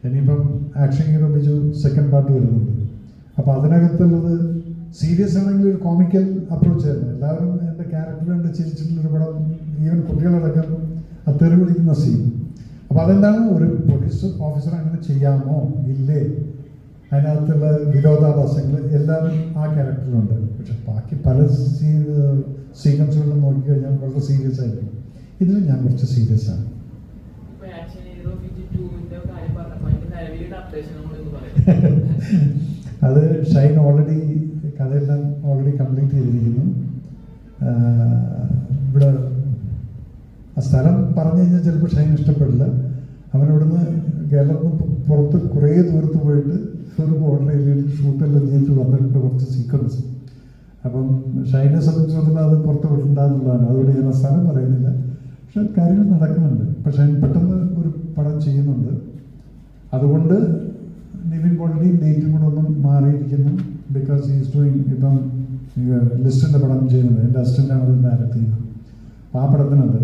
ഇനിയിപ്പം action hero Biju second part വരുന്നുണ്ട്. അപ്പോൾ അതിനകത്തുള്ളത് സീരിയസ് ആണെങ്കിൽ ഒരു കോമിക്കൽ അപ്രോച്ച് ആയിരുന്നു. എല്ലാവരും എൻ്റെ ക്യാരക്ടർ കണ്ട് ചിരിച്ചിട്ടുള്ളൊരു പടം, ഈവൻ കുട്ടികളടക്കം ആ തെറി വിളിക്കുന്ന സീൻ. അപ്പോൾ അതെന്താണ്, ഒരു പോലീസ് ഓഫീസർ അങ്ങനെ ചെയ്യാമോ ഇല്ലേ, അതിനകത്തുള്ള വിരോധാഭാസങ്ങൾ എല്ലാം ആ ക്യാരക്ടറിലുണ്ട്. പക്ഷെ ബാക്കി പല സീക്വൻസുകളിലും നോക്കിക്കഴിഞ്ഞാൽ വളരെ സീരിയസ് ആയിരിക്കും. ഇതിൽ ഞാൻ കുറച്ച് സീരിയസ് ആണ്. അത് ഷൈൻ ഓൾറെഡി കഥയെല്ലാം കംപ്ലീറ്റ് ചെയ്തിരിക്കുന്നു. ഇവിടെ ആ സ്ഥലം പറഞ്ഞു കഴിഞ്ഞാൽ ചിലപ്പോൾ ഷൈൻ ഇഷ്ടപ്പെടില്ല. അവനിവിടുന്ന് കേരളത്തിൽ നിന്ന് പുറത്ത് കുറേ ദൂരത്ത് പോയിട്ട് ഒരു ബോർഡർ ഏരിയയിൽ ഷൂട്ടെല്ലാം ചെയ്തിട്ട് വന്നിട്ടുണ്ട് കുറച്ച് സീക്വൻസ്. അപ്പം ഷൈനെ സംബന്ധിച്ചിടത്തോളം അത് പുറത്ത് വിടണ്ടെന്നുള്ളതാണ്. അതുകൊണ്ട് ഞാൻ ആ സ്ഥലം പറയുന്നില്ല. പക്ഷെ കാര്യങ്ങൾ നടക്കുന്നുണ്ട്. പക്ഷെ ഷൈൻ പെട്ടെന്ന് ഒരു പടം ചെയ്യുന്നുണ്ട്. അതുകൊണ്ട് നിവിൻ പോളിൻ്റെയും ഡേറ്റും കൂടെ ഒന്നും മാറിയിരിക്കുന്നു. ബിക്കോസ് ഈസ് ഡൂയിങ് ഇപ്പം ലിസ്റ്റിൻ്റെ പടം ചെയ്യുന്നത്. എൻ്റെ അസിസ്റ്റൻ്റാണ് അത് ഡയറക്റ്റ് ചെയ്യുന്നത്. അപ്പോൾ ആ പടത്തിനത്